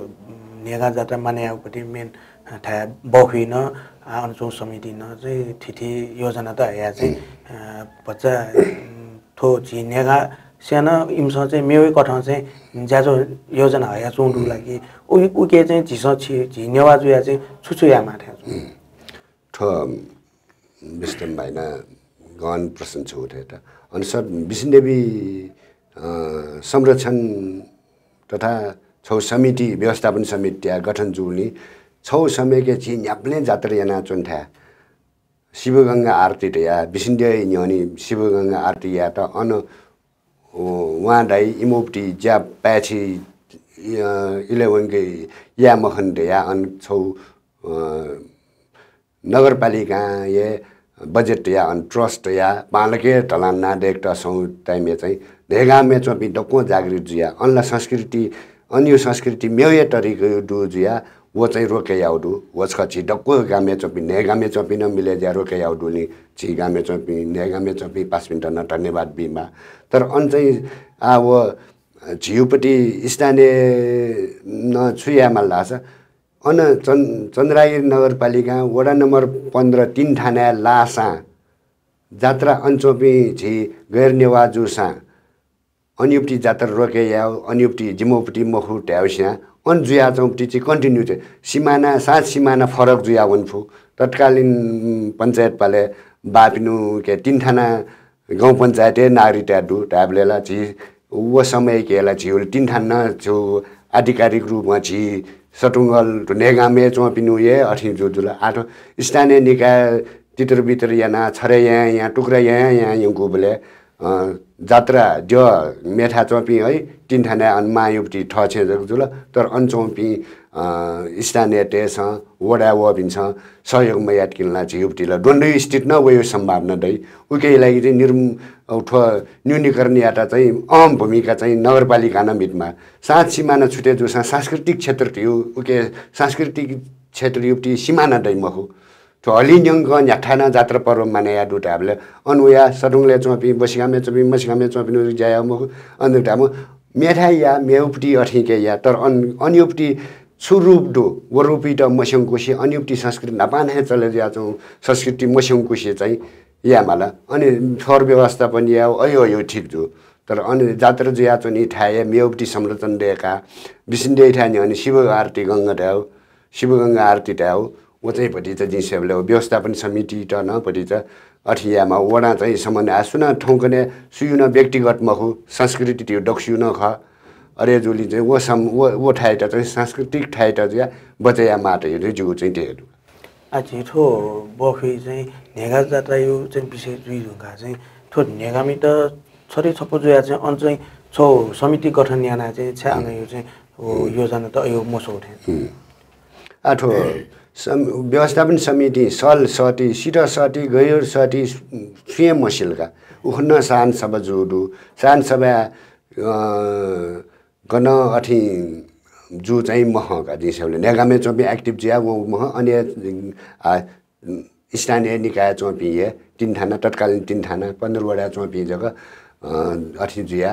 नेगा जात्रा मानेपट्टि मेन ठा बहुइन अनचौँ समिति न चाहिँ थिथि योजना त या चाहिँ बच्चा थो जी नेगा साना इम्स चाहिँ मेवै कठा चाहिँ ज्याजो योजना हया चौँडु लागि उके चाहिँ झिस झि नेवा जुया चाहिँ छुछुया माथे थो विस्तम भएन गन प्रश्न छ उठे त अनुसार विष्णुदेवी संरक्षण तथा छौ समिति व्यवस्थापन समिति गठन जुनी छौ समयके छि न्याप्ले जात्रा याना चुन्था शिवगंगा आरती त या विष्णुदेवी न्यनी शिवगंगा आरती या त अन वहाँ दाई इमोप्टी ज्या प्याछि 11 के या मखन या अन छौ नगरपालिका ये बजेट या अन ट्रस्ट या पालके तलाना डेक्ट सौ टाइम चाहिँ नेगामे चपि डक्को जागृत जुया अनला संस्कृति अन्य संस्कृति मेय तरिको दु जुया वो चाहिँ रोके याउडु वछ छि डक्को गामे चपि नेगामे चपि न मिले ज्या रोके याउडु नि छि गामे चपि नेगामे चपि 5 मिनेट न धन्यवाद बिमा तर अन चाहिँ वो झिउपट्टि स्थानीय न छुयामा लाछ अन चन्द्रगिरी नगरपालिका वडा नम्बर 15 3 ठाना लासा जात्रा अञ्चोपी झि गैर नेवाजुसा अन्युप्टी जातर रोके याव अन्युप्टी जिमोपटी मखु ट्याउस्या अन जुया चौपटी चाहिँ कन्टिन्यू चाहिँ सिमाना साथ सिमाना फरक जुया वनफु तत्कालीन पञ्चायत पाले बापिनु के तीन थाना गाउँ पञ्चायत नागरी ट्याडु ट्याब्लेला छि वो समय केला छि तीन थाना जो आधिकारिक रूपमा छि सटुङ्गल नेगामे चौपिनु ये अठी जुजुला आठ स्थानीय निकाय तितर बितर याना छरे यहाँ टुक्रा यहाँ यङको बेले जात्रा जो मेठा चौपी है तीन थाना मायुपटी ठ छे जुल तर अन चौपी स्थानीय टेस वडा वबिन्छ सहयोगमा याद किनला चाहिँ युपटीला डन्डै स्थित न वयो सम्भावना दै उकै लागि चाहिँ न्यूनीकरण याता चाहिँ अहम भूमिका चाहिँ नगरपालिका नमितमा साथ सिमाना छुटे जो सांस्कृतिक क्षेत्र थियो उके सांस्कृतिक क्षेत्र युपटी सिमाना दै मखु तो हलिन्यङ न्याठाना जात्रा पर्व माने या दुटा हामीले अनुया सडुङले चोपी बसिगामे चोपी मसिगामे चोपी नु जाया मखु अनुटा म मेठा या मेउपटी अठिके या तर अन्युपटी सुरूप दो वरूपी त मस्यङकुशी अन्युपटी संस्कृति नपाने चले जाछौं संस्कृति मस्यङकुशी चाहिँ या मला अनि थर व्यवस्था पनि या अयो ठीक जो तर अनि जात्रा जुया चाहिँ ठाए मेउपटी संरक्षण देका विसिन्डे ठाने अनि शिव आरती गंगा थाउ शिव गंगा आरती थाउ व चाहिँ पटी चाहिँ जिसेबले व्यवस्थापन समिति त न पटी चाहिँ अठियामा वडा चाहिँ सम्बन्ध आसुन ठौकने सुयुन व्यक्तिगत मखु संस्कृति त्यो डक्सुन ख अरे जुली चाहिँ वो ठाइ त चाहिँ सांस्कृतिक ठाइ त चाहिँ बचाया माटे यो जुगु चाहिँ त्यो आज ठो बफे चाहिँ नेगा जात्रा यो चाहिँ विशेष जुइ ढुङ्गा चाहिँ ठो नेगामी त छरे छप्पो जुया चाहिँ अन चाहिँ छौ समिति गठन याना चाहिँ छ्याङ यो चाहिँ योजना त यो मोसो उठे आठो व्यवस्थापन समिति सल सटी सिट सटी गैर सटी स्वयं मसिलका उखन्न सान सभा जुडु सान सभा गन अठी जु चाहिँ महका दिसले नेगामे चोपी एक्टिभ जिया वो मह अनि स्थानीय निकाय चोपी ये तीन थाना तत्कालीन तीन थाना 15 वडा चोपी जग्गा अठी जिया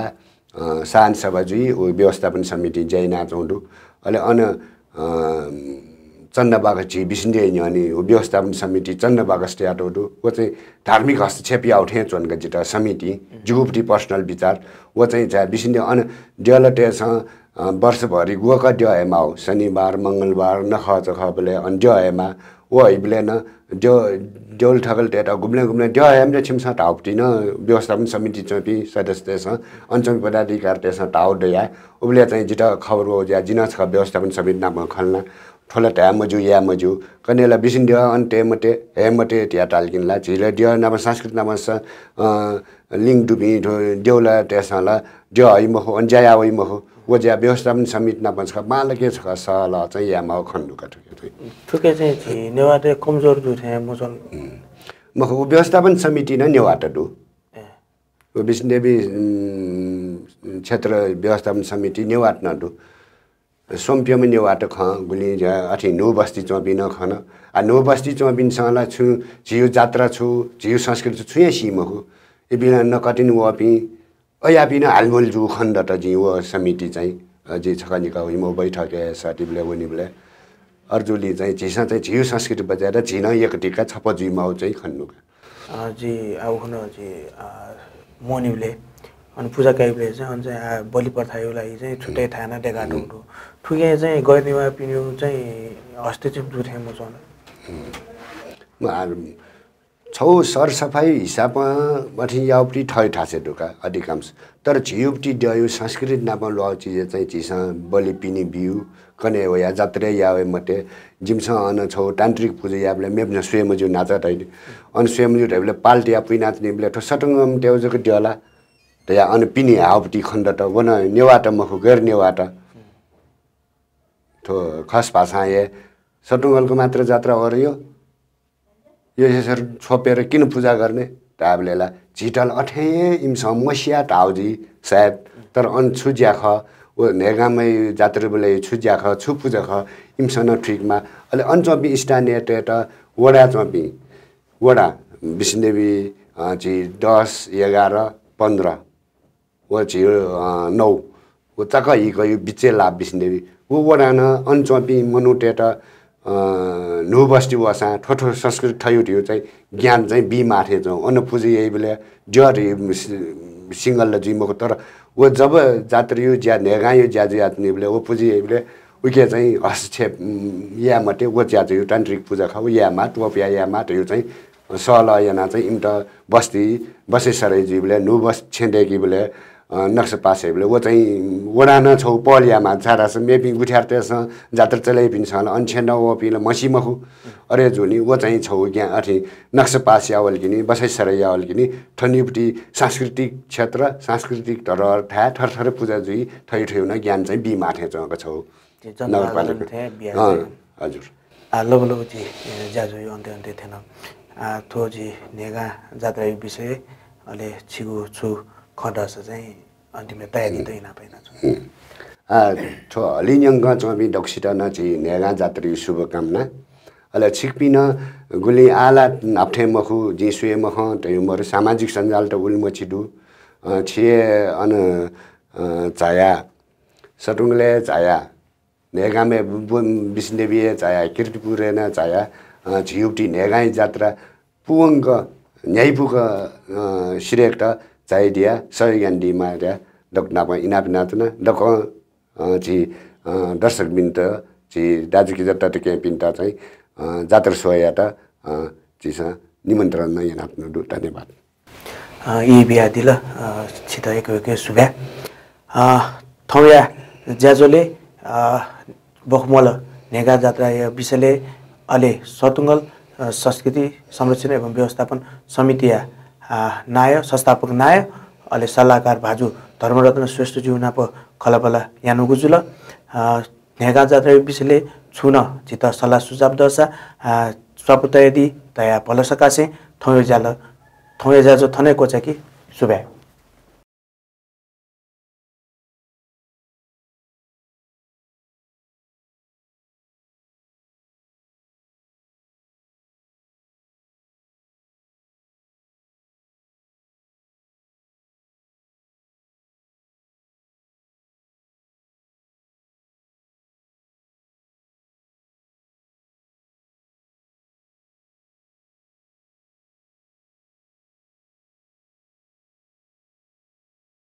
सान सभा जुई व्यवस्थापन समिति जैना चौडु अहिले अन चन्नबागची बिसिन्डे अनि व्यवस्थापन समिति चन्नबागस्टे आटोडु वो चाहिँ धार्मिक हस्तक्षेप आउथे चोनका जिता समिति जुगुपटी पर्सनल विचार वो चाहिँ जा बिसिन्डे अन डेलटेस वर्षभरि गुका ड्याएमा हो शनिबार मंगलबार नख चख बेले अन ड्याएमा वो हिबले न डेल ठगल टेटा गुम्ले ड्याएम रे छिमसा टाउपटी न व्यवस्थापन समिति चोपी सदस्य छ अञ्चल पदाधिकारी तेस टाउ दया उबले चाहिँ जिता खबर हो या जिना छ व्यवस्थापन समिति नाम खल्ना ठोला ट्या मजु या मजु कनेला बिसिन्डे अन्ते मते हेमते ट्या टालकिनला झिले ड्या नाम संस्कृत नाम लिङ डुबी देउला त्यसला ड्या है मखो अन्जाया वइ मखो वज्या व्यवस्थापन समिति नाम छ मालके छ सला चाहिँ यामा खण्डुका ठुके चाहिँ नेवाटे कमजोर जुथे मजल मखो व्यवस्थापन समिति न नेवाटा दु बिसिन्डेबी क्षेत्र व्यवस्थापन समिति नेवाट न दु सोम्पियम नेवाट ख गुली अठी नो बस्ती चौबिन खन आ नो बस्ती चौबिन सला छु जियो जात्रा छु जियो संस्कृति छु या सिमको ए बिना नकटिन वपी अयापिन हालमोल जु खण्ड त जियो समिति चाहिँ जे छकनिका हिमो बैठक साटिबले वनिबले अर्जुली चाहिँ झिसा चाहिँ जियो संस्कृति बजाएर झिन एक टिका छप जिमाउ चाहिँ खन्नुका जी आउ खन जी मोनिबले अनि पूजा काइबले चाहिँ अनि चाहिँ बलि प्रथाको लागि चाहिँ छुट्टै थाना डेगाटो ठुके चाहिँ गैरनिवा पिन्यु चाहिँ हस्तक्षेप जुथे म चन छौ सरसफाई हिसाबमा मठी याउपटी ठय ठासे ढुका अधिकांश तर झियुपटी डयु संस्कृति नाम ल चिज चाहिँ चिसा बलि पिनी बिउ कने हो या जात्रे यावे मते जिमसा अन छौ तान्त्रिक पूजा याबले मेब्न स्वयंजु नाचा तैले अन स्वयंजु ढेबले पाल्टिया पुइ नाच्नेबले ठो सटंगम तेउजको डला त्या अन पिनी हाउपटी खण्ड त वन नेवाट मखु गैर नेवाट थो खस भाषा ये सटुङ्गलको मात्र जात्रा हो र यो यसरी छोपेर किन पूजा गर्ने ताबलेला झिटल अठे इमस मसिया टाउजी सायद तर अन छुज्या ख ओ नेगामै जात्रा बोले छुज्या ख छु पूजा ख इमसन ठिकमा अहिले अनचपी स्थानीय टेट वडा चपी वडा विष्णुदेवी जी 10 11 15 वो जी 9 वो तक हिको यो बिचे लाभ विष्णुदेवी वो वडा न अनचपी मनुटेट नो बस्ती वसा ठोठो संस्कृति थयो थियो चाहिँ ज्ञान चाहिँ बी माथे चाहिँ अन्न पूजा यही बेला जर सिंगल जिमको तर वो जब जात्रियो ज्या नेगायो ज्याजु यात्नीले वो पुजिले उके चाहिँ हस्तक्षेप या मटे वो ज्याजु तान्त्रिक पूजा खाउ या मा टोपिया या मा त्यो चाहिँ सल याना चाहिँ इम्टा बस्ती बसे सरै जीवले नु बस छेंडेकी बोले नक्स पासे बोले वो चाहिँ वडा न छौ पलियामा छारास मेपि गुठ्यारतेस जात्र चलै पिन्छ अनछेन वो पिल मसी मखु अरे जुनी वो चाहिँ छौ क्या अथि नक्स पासे आवल किनी बसे सरै आवल किनी ठनीपटी सांस्कृतिक क्षेत्र सांस्कृतिक धरोहर ठा थरथर पूजा जुई थै ठेउन ज्ञान चाहिँ बि माथे चको छौ नगरपालिका हजुर लबलबजी ज्याजु अन्त्य अन्त्य थिएन थोजी नेगा जात्रा विषय अहिले छिगु छु खडस चाहिँ अन्तिमले तयारी त हिना पाइन छु लिन्यङ्ग चबी दक्षिता नछि नेगा जात्री शुभकामना अहिले छिकपिन गुली आला नाप्ठे मखु जिसुए मख तयुमर सामाजिक सञ्जाल त उल मछिदु छिए अन चाया सटुङले चाया नेगामे विष्णुदेवीय चाया कीर्तिपुरे न चाया झिउटी नेगाई जात्रा पुवङ्ग न्यायपुक सिरेक्ट चाहिदिया सहयोगी मार्या डक्नाप इनापिनातन डक छि दर्शक बिन्त छि दाजुकी जत्ता त के पिन्ता चाहिँ जात्रा सोयाट चिस निमन्त्रण नै यानाप्नु धन्यवाद यी बिहा दिल छित एक सुभ्या थौया ज्याजोले बखमल नेगा जात्रा विषयले अहिले सतुङ्गल संस्कृति संरक्षण एवं व्यवस्थापन समिति नाय संस्थापक नाय अहिले सल्लाहकार भाजु धर्मरत्न श्रेष्ठ जुनाप खलबला यानुगुजुल नेगा जात्रा विषयले छुन चित सल्लाह सुझाव दर्शा स्वपुत यदि तया पलसकासे थौया जाल थौया जाजो थने कोचा कि सुभ्या